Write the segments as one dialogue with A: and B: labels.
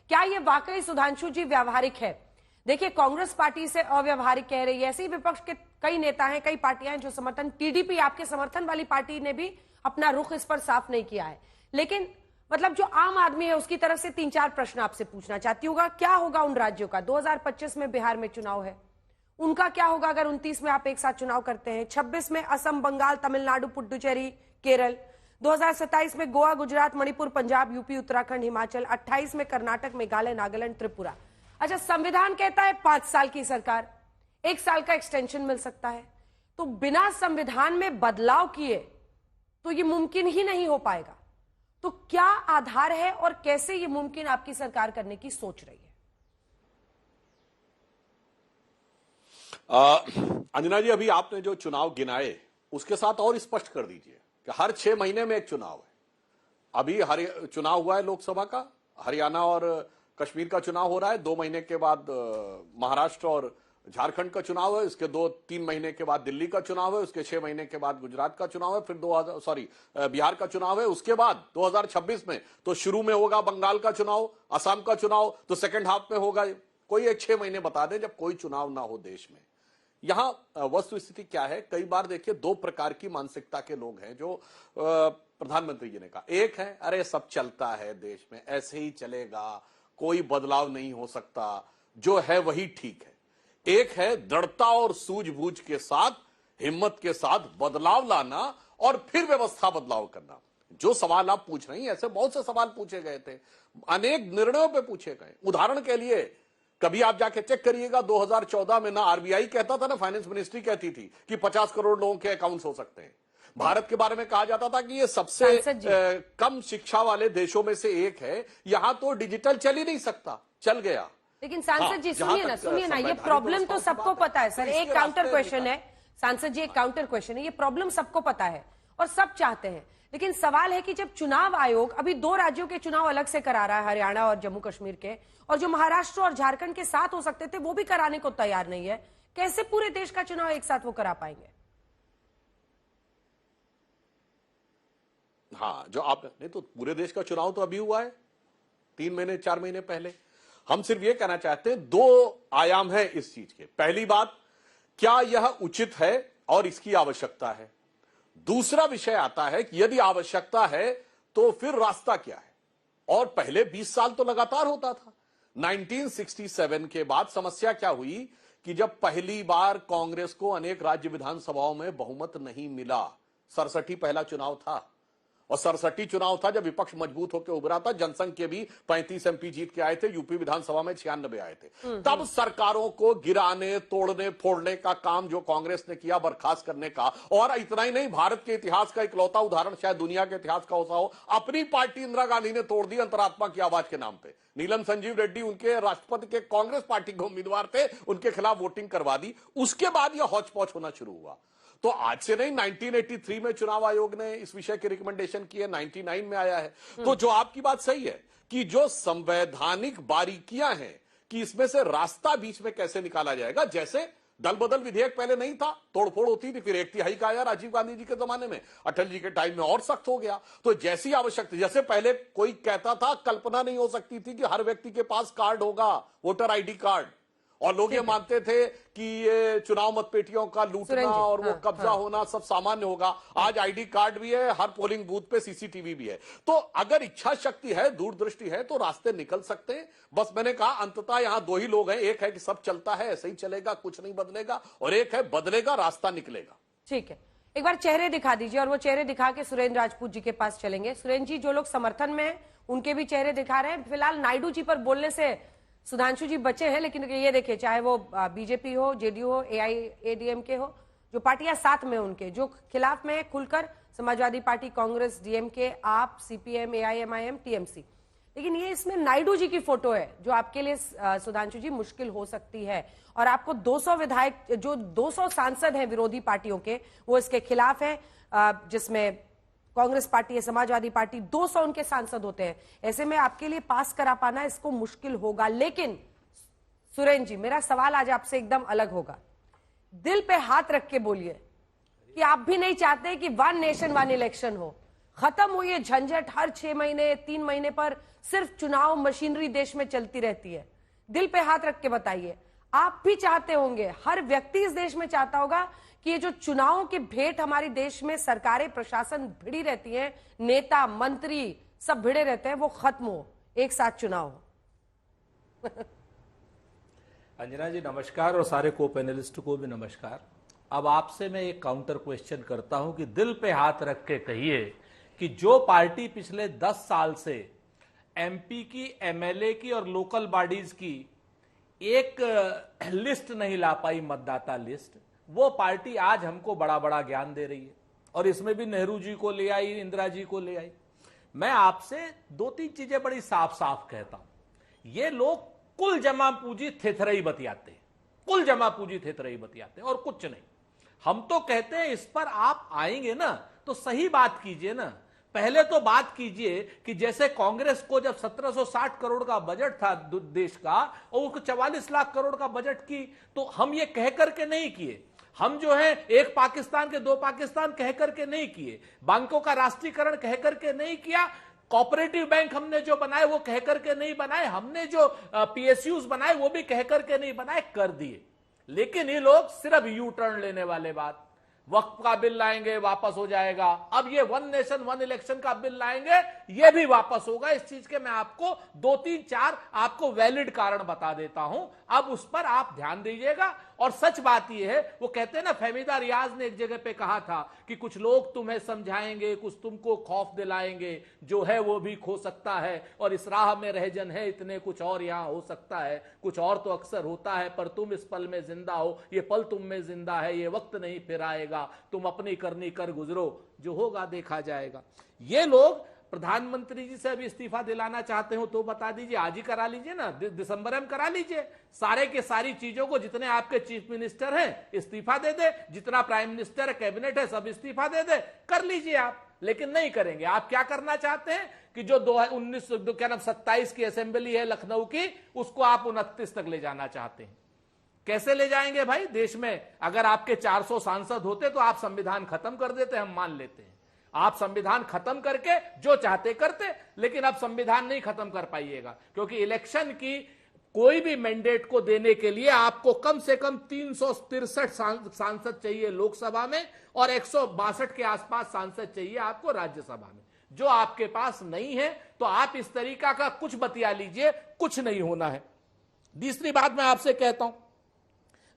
A: क्या ये वाकई सुधांशु जी व्यावहारिक है? देखिए, कांग्रेस पार्टी से अव्यावहारिक कह रही है, ऐसे ही विपक्ष के कई नेता हैं, कई पार्टियां हैं जो समर्थन, टीडीपी आपके समर्थन वाली पार्टी ने भी अपना रुख इस पर साफ नहीं किया है। लेकिन मतलब जो आम आदमी है उसकी तरफ से 3-4 प्रश्न आपसे पूछना चाहती हूँ। क्या होगा उन राज्यों का? 2025 में बिहार में चुनाव है, उनका क्या होगा अगर 29 में आप एक साथ चुनाव करते हैं? 26 में असम, बंगाल, तमिलनाडु, पुडुचेरी, केरल। 2027 में गोवा, गुजरात, मणिपुर, पंजाब, यूपी, उत्तराखंड, हिमाचल। 28 में कर्नाटक, मेघालय, नागालैंड, त्रिपुरा। अच्छा, संविधान कहता है 5 साल की सरकार, 1 साल का एक्सटेंशन मिल सकता है। तो बिना संविधान में बदलाव किए तो ये मुमकिन ही नहीं हो पाएगा। तो क्या आधार है और कैसे ये मुमकिन आपकी सरकार करने की सोच रही है?
B: अंजना जी, अभी आपने जो चुनाव गिनाए उसके साथ और स्पष्ट कर दीजिए कि हर 6 महीने में एक चुनाव है। अभी चुनाव हुआ है लोकसभा का, हरियाणा और कश्मीर का चुनाव हो रहा है, 2 महीने के बाद महाराष्ट्र और झारखंड का चुनाव है, इसके 2-3 महीने के बाद दिल्ली का चुनाव है, उसके 6 महीने के बाद गुजरात का चुनाव है, फिर बिहार का चुनाव है। उसके बाद 2026 में तो शुरू में होगा बंगाल का चुनाव, असम का चुनाव तो सेकंड हाफ में होगा। कोई एक 6 महीने बता दें जब कोई चुनाव ना हो देश में। यहां वस्तु स्थिति क्या है? कई बार देखिए 2 प्रकार की मानसिकता के लोग हैं जो प्रधानमंत्री जी ने कहा। एक है, अरे सब चलता है देश में, ऐसे ही चलेगा, कोई बदलाव नहीं हो सकता, जो है वही ठीक है। एक है दृढ़ता और सूझबूझ के साथ, हिम्मत के साथ बदलाव लाना और फिर व्यवस्था बदलाव करना। जो सवाल आप पूछ रही हैं, ऐसे बहुत से सवाल पूछे गए थे, अनेक निर्णयों पे पूछे गए। उदाहरण के लिए कभी आप जाके चेक करिएगा, 2014 में ना आरबीआई कहता था ना फाइनेंस मिनिस्ट्री कहती थी कि 50 करोड़ लोगों के अकाउंट्स हो सकते हैं। भारत के बारे में कहा जाता था कि ये सबसे कम शिक्षा वाले देशों में से एक है, यहां तो डिजिटल चल ही नहीं सकता, चल गया।
A: लेकिन सांसद जी सुनिए ना, ये प्रॉब्लम तो सबको पता है सर। एक काउंटर क्वेश्चन है सांसद जी, एक काउंटर क्वेश्चन है। ये प्रॉब्लम सबको पता है और सब चाहते हैं, लेकिन सवाल है कि जब चुनाव आयोग अभी 2 राज्यों के चुनाव अलग से करा रहा है, हरियाणा और जम्मू कश्मीर के, और जो महाराष्ट्र और झारखंड के साथ हो सकते थे वो भी कराने को तैयार नहीं है, कैसे पूरे देश का चुनाव एक साथ वो करा पाएंगे?
B: हाँ, जो आप नहीं, तो पूरे देश का चुनाव तो अभी हुआ है 3 महीने 4 महीने पहले। हम सिर्फ ये कहना चाहते हैं 2 आयाम है इस चीज के। पहली बात, क्या यह उचित है और इसकी आवश्यकता है। दूसरा विषय आता है कि यदि आवश्यकता है तो फिर रास्ता क्या है। और पहले 20 साल तो लगातार होता था। 1967 के बाद समस्या क्या हुई कि जब पहली बार कांग्रेस को अनेक राज्य विधानसभाओं में बहुमत नहीं मिला, 67 पहला चुनाव था, और 67 चुनाव था जब विपक्ष मजबूत होकर उभरा था। जनसंघ के भी 35 एमपी जीत के आए थे, यूपी विधानसभा में 96 आए थे। तब सरकारों को गिराने, तोड़ने, फोड़ने का काम जो कांग्रेस ने किया, बर्खास्त करने का। और इतना ही नहीं, भारत के इतिहास का इकलौता उदाहरण शायद दुनिया के इतिहास का होता हो, अपनी पार्टी इंदिरा गांधी ने तोड़ दी अंतरात्मा की आवाज के नाम पे। नीलम संजीव रेड्डी उनके राष्ट्रपति के कांग्रेस पार्टी के उम्मीदवार थे, उनके खिलाफ वोटिंग करवा दी। उसके बाद यह हौच पौच होना शुरू हुआ। तो आज से नहीं, 1983 में चुनाव आयोग ने इस विषय की रिकमेंडेशन की है, 99 में आया है। तो जो आपकी बात सही है कि जो संवैधानिक बारीकियां हैं कि इसमें से रास्ता बीच में कैसे निकाला जाएगा। जैसे दल बदल विधेयक पहले नहीं था, तोड़फोड़ होती थी, फिर 1/3 का आया राजीव गांधी जी के जमाने में, अटल जी के टाइम में और सख्त हो गया। तो जैसी आवश्यकता, जैसे पहले कोई कहता था, कल्पना नहीं हो सकती थी कि हर व्यक्ति के पास कार्ड होगा, वोटर आईडी कार्ड, और लोग ये मानते थे कि ये चुनाव मतपेटियों का लूटना और वो कब्जा होना सब सामान्य होगा। आज आईडी कार्ड भी है, हर पोलिंग बूथ पे सीसीटीवी भी है। तो अगर इच्छा शक्ति है, दूरदृष्टि है, तो रास्ते निकल सकते हैं। बस मैंने कहा, अंततः यहां 2 ही लोग हैं। एक है कि सब चलता है, ऐसे ही चलेगा, कुछ नहीं बदलेगा, और एक है बदलेगा, रास्ता निकलेगा।
A: ठीक है, एक बार चेहरे दिखा दीजिए, और वो चेहरे दिखा के सुरेंद्र राजपूत जी के पास चलेंगे। सुरेंद्र जी, जो लोग समर्थन में हैं उनके भी चेहरे दिखा रहे हैं। फिलहाल नायडू जी पर बोलने से सुधांशु जी बचे हैं, लेकिन ये देखिए, चाहे वो बीजेपी हो, जेडीयू हो, एआईएडीएमके हो, जो पार्टियां साथ में उनके, जो खिलाफ में खुलकर समाजवादी पार्टी, कांग्रेस, डीएमके, आप, सीपीएम, एआईएमआईएम, टीएमसी। लेकिन ये इसमें नायडू जी की फोटो है, जो आपके लिए सुधांशु जी मुश्किल हो सकती है। और आपको 200 विधायक, जो 200 सांसद हैं विरोधी पार्टियों के, वो इसके खिलाफ हैं, जिसमें कांग्रेस पार्टी है, समाजवादी पार्टी, 200 उनके सांसद होते हैं। ऐसे में आपके लिए पास करा पाना इसको मुश्किल होगा। लेकिन सुरेंद्र जी, मेरा सवाल आज आपसे एकदम अलग होगा। दिल पे हाथ रख के बोलिए कि आप भी नहीं चाहते कि 1 नेशन 1 इलेक्शन हो। खत्म हो ये झंझट। हर 6 महीने 3 महीने पर सिर्फ चुनाव मशीनरी देश में चलती रहती है। दिल पे हाथ रख के बताइए, आप भी चाहते होंगे, हर व्यक्ति इस देश में चाहता होगा कि ये जो चुनावों की भेंट हमारी देश में सरकारें प्रशासन भिड़ी रहती हैं, नेता मंत्री सब भिड़े रहते हैं, वो खत्म हो, एक साथ चुनाव हो।
C: अंजना जी नमस्कार और सारे को पैनलिस्ट को भी नमस्कार। अब आपसे मैं एक काउंटर क्वेश्चन करता हूं कि दिल पे हाथ रख के कहिए कि जो पार्टी पिछले 10 साल से एमपी की, एमएलए की और लोकल बॉडीज की एक लिस्ट नहीं ला पाई, मतदाता लिस्ट, वो पार्टी आज हमको बड़ा बड़ा ज्ञान दे रही है और इसमें भी नेहरू जी को ले आई, इंदिरा जी को ले आई। मैं आपसे 2-3 चीजें बड़ी साफ साफ कहता हूं। ये लोग कुल जमा पूंजी थेथरई बतियाते हैं, कुल जमा पूंजी थेथरई बतियाते हैं और कुछ नहीं। हम तो कहते हैं इस पर आप आएंगे ना तो सही बात कीजिए ना। पहले तो बात कीजिए कि जैसे कांग्रेस को जब 1760 करोड़ का बजट था देश का और उसको 44 लाख करोड़ का बजट की, तो हम ये कह करके नहीं किए। हम जो है एक पाकिस्तान के 2 पाकिस्तान कह करके नहीं किए, बैंकों का राष्ट्रीयकरण कह करके नहीं किया, कोऑपरेटिव बैंक हमने जो बनाए वो कह करके नहीं बनाए, हमने जो पीएसयूज बनाए वो भी कह करके नहीं बनाए, कर दिए। लेकिन ये लोग सिर्फ यू टर्न लेने वाले बात, वक्फ का बिल लाएंगे वापस हो जाएगा, अब ये 1 नेशन 1 इलेक्शन का बिल लाएंगे ये भी वापस होगा। इस चीज के मैं आपको 2-3-4 आपको वैलिड कारण बता देता हूं, अब उस पर आप ध्यान दीजिएगा। और सच बात यह है, वो कहते हैं ना, फहमीदा रियाज ने एक जगह पे कहा था कि कुछ लोग तुम्हें समझाएंगे, कुछ तुमको खौफ दिलाएंगे, जो है वो भी खो सकता है और इस राह में रहजन है इतने, कुछ और यहां हो सकता है, कुछ और तो अक्सर होता है, पर तुम इस पल में जिंदा हो, ये पल तुम में जिंदा है, ये वक्त नहीं फिर आएगा, तुम अपनी करनी कर गुजरो, जो होगा देखा जाएगा। ये लोग प्रधानमंत्री जी से अभी इस्तीफा दिलाना चाहते हो तो बता दीजिए, आज ही करा लीजिए ना, दिसंबर में करा लीजिए। सारे के सारी चीजों को, जितने आपके चीफ मिनिस्टर हैं इस्तीफा दे दे, जितना प्राइम मिनिस्टर है, कैबिनेट है, सब इस्तीफा दे दे, कर लीजिए आप। लेकिन नहीं करेंगे। आप क्या करना चाहते हैं कि जो 27 की असेंबली है लखनऊ की, उसको आप 29 तक ले जाना चाहते हैं। कैसे ले जाएंगे भाई? देश में अगर आपके 400 सांसद होते तो आप संविधान खत्म कर देते, हम मान लेते हैं। आप संविधान खत्म करके जो चाहते करते, लेकिन अब संविधान नहीं खत्म कर पाइएगा, क्योंकि इलेक्शन की कोई भी मैंडेट को देने के लिए आपको कम से कम 363 सांसद चाहिए लोकसभा में और 162 के आसपास सांसद चाहिए आपको राज्यसभा में, जो आपके पास नहीं है। तो आप इस तरीका का कुछ बतिया लीजिए, कुछ नहीं होना है। दूसरी बात मैं आपसे कहता हूं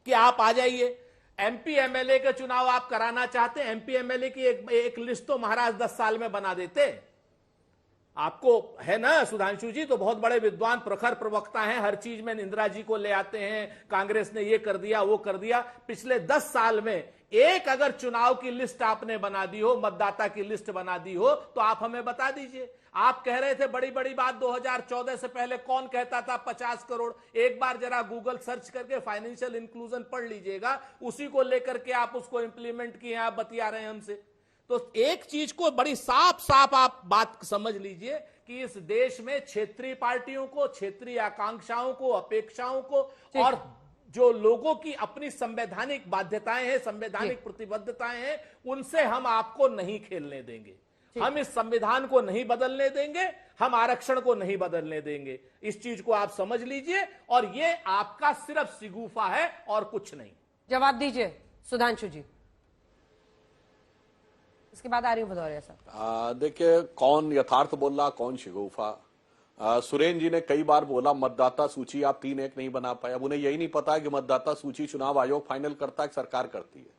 C: कि आप आ जाइए, एमपी एमएलए के चुनाव आप कराना चाहते हैं, एमपी एमएलए की एक लिस्ट तो महाराज 10 साल में बना देते। आपको है ना सुधांशु जी, तो बहुत बड़े विद्वान प्रखर प्रवक्ता हैं, हर चीज में इंदिरा जी को ले आते हैं, कांग्रेस ने ये कर दिया वो कर दिया। पिछले 10 साल में एक अगर चुनाव की लिस्ट आपने बना दी हो, मतदाता की लिस्ट बना दी हो, तो आप हमें बता दीजिए। आप कह रहे थे बड़ी बड़ी बात 2014 से पहले, कौन कहता था 50 करोड़? एक बार जरा गूगल सर्च करके फाइनेंशियल इंक्लूजन पढ़ लीजिएगा, उसी को लेकर के आप उसको इंप्लीमेंट किए, आप बतिया रहे हैं हमसे। तो एक चीज को बड़ी साफ साफ आप बात समझ लीजिए कि इस देश में क्षेत्रीय पार्टियों को, क्षेत्रीय आकांक्षाओं को, अपेक्षाओं को और जो लोगों की अपनी संवैधानिक बाध्यताएं हैं, संवैधानिक प्रतिबद्धताएं हैं, उनसे हम आपको नहीं खेलने देंगे। हम इस संविधान को नहीं बदलने देंगे, हम आरक्षण को नहीं बदलने देंगे। इस चीज को आप समझ लीजिए, और ये आपका सिर्फ शिगुफा है और कुछ नहीं।
A: जवाब दीजिए सुधांशु जी, इसके बाद आ रही हूं भदौरिया साहब।
B: देखिए, कौन यथार्थ बोल रहा, कौन शिगुफा। सुरेन जी ने कई बार बोला मतदाता सूची आप 3-1 नहीं बना पाए। अब उन्हें यही नहीं पता है कि मतदाता सूची चुनाव आयोग फाइनल करता है, सरकार करती है।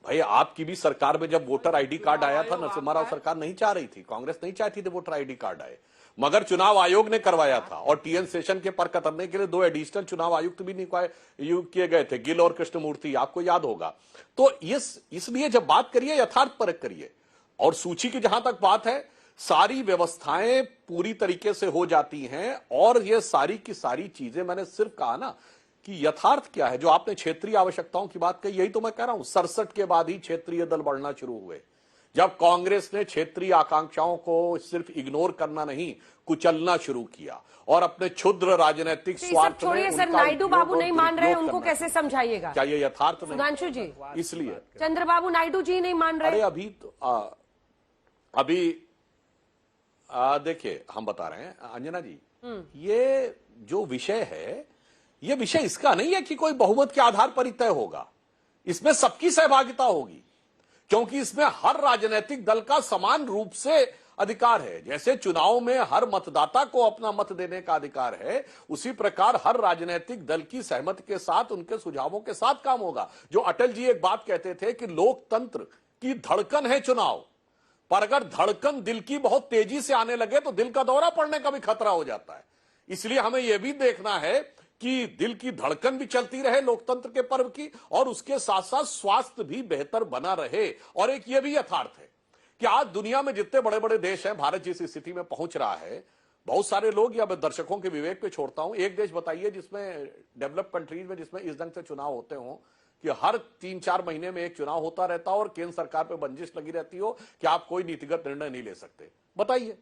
B: भाई, आपकी भी सरकार में जब वोटर आईडी कार्ड आया था, नरसिम्हा राव सरकार नहीं चाह रही थी, कांग्रेस नहीं चाहती थी वोटर आईडी कार्ड आए, मगर चुनाव आयोग ने करवाया था। और टीएन सेशन के पर कतरने के लिए 2 एडिशनल चुनाव आयुक्त भी नियुक्त किए गए थे, गिल और कृष्णमूर्ति, आपको याद होगा। तो इसलिए जब बात करिए यथार्थ परख करिए। और सूची की जहां तक बात है, सारी व्यवस्थाएं पूरी तरीके से हो जाती हैं, और ये सारी की सारी चीजें, मैंने सिर्फ कहा ना कि यथार्थ क्या है। जो आपने क्षेत्रीय आवश्यकताओं की बात कही, यही तो मैं कह रहा हूं। 67 के बाद ही क्षेत्रीय दल बढ़ना शुरू हुए, जब कांग्रेस ने क्षेत्रीय आकांक्षाओं को सिर्फ इग्नोर करना नहीं, कुचलना शुरू किया और अपने क्षुद्र राजनीतिक स्वार्थ में।
A: छोड़िए सर, नायडू बाबू नहीं मान रहे, उनको कैसे समझाइएगा?
B: क्या ये यथार्थ नहीं?
A: सुधांशु जी,
B: इसलिए
A: चंद्रबाबू नायडू जी नहीं मान रहे।
B: अरे अभी तो अभी देखिए, हम बता रहे हैं अंजना जी, ये जो विषय है, ये विषय इसका नहीं है कि कोई बहुमत के आधार पर ही तय होगा। इसमें सबकी सहभागिता होगी, क्योंकि इसमें हर राजनीतिक दल का समान रूप से अधिकार है। जैसे चुनाव में हर मतदाता को अपना मत देने का अधिकार है, उसी प्रकार हर राजनीतिक दल की सहमति के साथ, उनके सुझावों के साथ काम होगा। जो अटल जी एक बात कहते थे कि लोकतंत्र की धड़कन है चुनाव, पर अगर धड़कन दिल की बहुत तेजी से आने लगे तो दिल का दौरा पड़ने का भी खतरा हो जाता है। इसलिए हमें यह भी देखना है कि दिल की धड़कन भी चलती रहे लोकतंत्र के पर्व की, और उसके साथ साथ स्वास्थ्य भी बेहतर बना रहे। और एक यह भी यथार्थ है कि आज दुनिया में जितने बड़े बड़े देश हैं, भारत जिस स्थिति में पहुंच रहा है, बहुत सारे लोग, या मैं दर्शकों के विवेक पे छोड़ता हूं, एक देश बताइए जिसमें, डेवलप कंट्रीज में, जिसमें इस ढंग से चुनाव होते हों कि हर 3-4 महीने में एक चुनाव होता रहता हो और केंद्र सरकार पे बंदिश लगी रहती हो कि आप कोई नीतिगत निर्णय नहीं ले सकते। बताइए।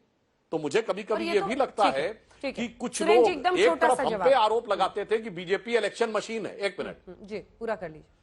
B: तो मुझे कभी कभी ये भी लगता है कि कुछ लोग एक तरफ हम पे आरोप लगाते थे कि बीजेपी इलेक्शन मशीन है। एक मिनट
A: जी, पूरा कर लीजिए।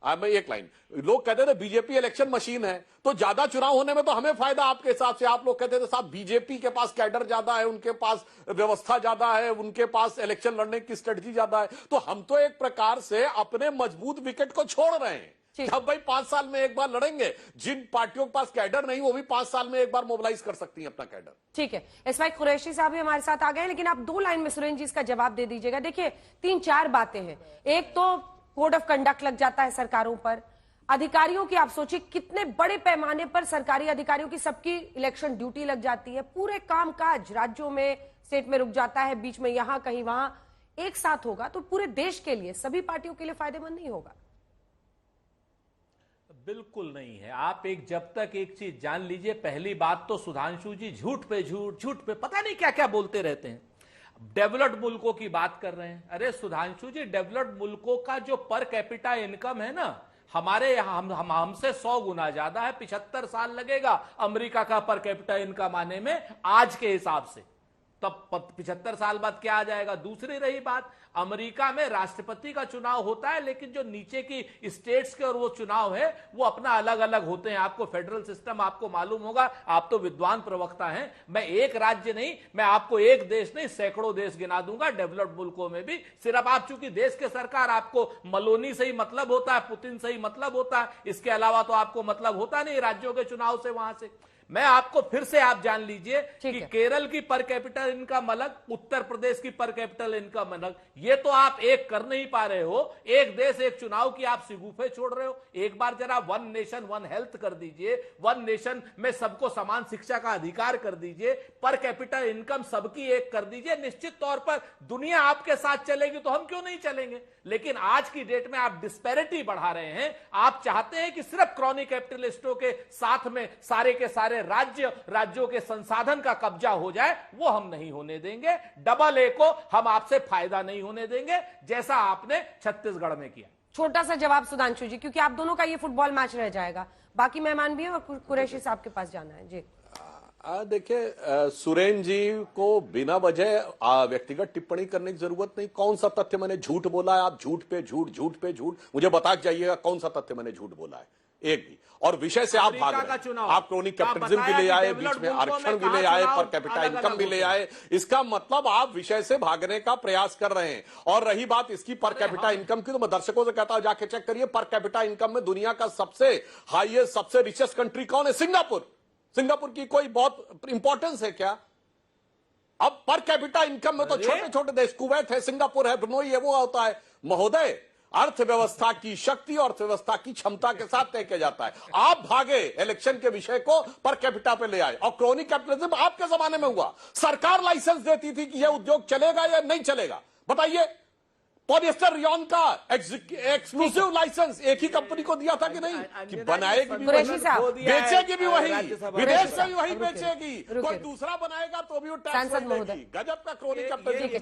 B: मैं एक लाइन, लोग कहते थे बीजेपी इलेक्शन मशीन है तो ज्यादा चुनाव होने में तो हमें फायदा। आपके हिसाब से, आप लोग कहते थे साहब बीजेपी के पास कैडर ज्यादा है, उनके पास व्यवस्था ज्यादा है, उनके पास इलेक्शन लड़ने की स्ट्रेटजी ज्यादा है। तो हम तो एक प्रकार से अपने मजबूत विकेट को छोड़ रहे हैं। अब भाई 5 साल में एक बार लड़ेंगे, जिन पार्टियों के पास कैडर नहीं वो भी 5 साल में एक बार मोबिलाइज कर सकती हैं अपना कैडर।
A: ठीक है, इस वक्त कुरैशी साहब भी हमारे साथ आ गए हैं, लेकिन आप 2 लाइन में सुरेंद्र जी इसका जवाब दे दीजिएगा। देखिए, 3-4 बातें हैं। एक तो कोड ऑफ कंडक्ट लग जाता है सरकारों पर, अधिकारियों की आप सोचिए कितने बड़े पैमाने पर सरकारी अधिकारियों की सबकी इलेक्शन ड्यूटी लग जाती है, पूरे कामकाज राज्यों में, स्टेट में रुक जाता है, बीच में यहां कहीं वहां, एक साथ होगा तो पूरे देश के लिए, सभी पार्टियों के लिए फायदेमंद नहीं होगा।
C: बिल्कुल नहीं है। आप जब तक एक चीज जान लीजिए, पहली बात तो सुधांशु जी झूठ पे झूठ, झूठ पे पता नहीं क्या क्या बोलते रहते हैं। डेवलप्ड मुल्कों की बात कर रहे हैं। अरे सुधांशु जी, डेवलप्ड मुल्कों का जो पर कैपिटा इनकम है ना, हमारे यहां हमसे 100 गुना ज्यादा है। 75 साल लगेगा अमेरिका का पर कैपिटा इनकम आने में आज के हिसाब से, तब 75 साल बाद क्या आ जाएगा। दूसरी रही बात, अमेरिका में राष्ट्रपति का चुनाव होता है, लेकिन जो नीचे की स्टेट्स के और वो चुनाव है वो अपना अलग अलग होते हैं। आपको फेडरल सिस्टम आपको मालूम होगा, आप तो विद्वान प्रवक्ता हैं। मैं एक राज्य नहीं, मैं आपको एक देश नहीं, सैकड़ों देश गिना दूंगा डेवलप्ड मुल्कों में भी। सिर्फ आप चूंकि देश के सरकार, आपको मलोनी से ही मतलब होता है, पुतिन से ही मतलब होता है, इसके अलावा तो आपको मतलब होता नहीं राज्यों के चुनाव से। वहां से मैं आपको फिर से, आप जान लीजिए कि केरल की पर कैपिटल इनकम अलग, उत्तर प्रदेश की पर कैपिटल इनकम अलग। ये तो आप एक कर नहीं पा रहे हो। एक देश एक चुनाव की आप सिगुफे छोड़ रहे हो। एक बार जरा 1 नेशन 1 हेल्थ कर दीजिए, 1 नेशन में सबको समान शिक्षा का अधिकार कर दीजिए, पर कैपिटल इनकम सबकी एक कर दीजिए। निश्चित तौर पर दुनिया आपके साथ चलेगी तो हम क्यों नहीं चलेंगे। लेकिन आज की डेट में आप डिस्पैरिटी बढ़ा रहे हैं। आप चाहते हैं कि सिर्फ क्रॉनिक कैपिटलिस्टों के साथ में सारे के सारे राज्यों के संसाधन का कब्जा हो जाए, वो हम नहीं होने देंगे। डबल ए को हम आपसे फायदा नहीं होने देंगे, जैसा आपने छत्तीसगढ़ में किया।
A: छोटा सा जवाब सुधांशु जी, क्योंकि आप दोनों का ये फुटबॉल मैच रह जाएगा, बाकी मेहमान भी हैं और कुरैशी साहब के पास जाना है। जी
B: देखिए, सुरेन जी को बिना वजह व्यक्तिगत टिप्पणी करने की जरूरत नहीं। कौन सा तथ्य मैंने झूठ बोला है? आप झूठ पे झूठ, झूठ पे झूठ, मुझे बता जाइएगा कौन सा तथ्य मैंने झूठ बोला है, एक भी। और विषय से आप भाग रहे हैं। आप क्रोनिक कैपिटलिज्म भी ले आए, बीच में आरक्षण भी ले आए, पर कैपिटा इनकम भी ले आए। इसका मतलब आप विषय से भागने का प्रयास कर रहे हैं। और रही बात इसकी पर कैपिटा इनकम की, तो मैं दर्शकों से कहता हूं जाके चेक करिए, पर कैपिटा इनकम में दुनिया का सबसे हाईएस्ट, सबसे रिचेस्ट कंट्री कौन है? सिंगापुर। सिंगापुर की कोई बहुत इंपॉर्टेंस है क्या? अब पर कैपिटा इनकम में तो छोटे छोटे देश, कुवैत है, सिंगापुर है, ब्रुनोई है, वो होता है। महोदय, अर्थव्यवस्था की शक्ति और अर्थव्यवस्था की क्षमता के साथ तय किया जाता है। आप भागे इलेक्शन के विषय को पर कैपिटा पे ले आए, और क्रोनिक कैपिटलिज्म आपके जमाने में हुआ। सरकार लाइसेंस देती थी कि यह उद्योग चलेगा या नहीं चलेगा। बताइए, पॉलिएस्टर रियॉन का एक्सक्लूसिव लाइसेंस एक ही कंपनी को दिया था कि नहीं? कि बनाएगी भी वही, बेचेगी भी वही, विदेश में भी वही बेचेगी, कोई दूसरा बनाएगा तो भी वो टैक्स देगी। गजब का क्रोनिक कैपिटलिज्म।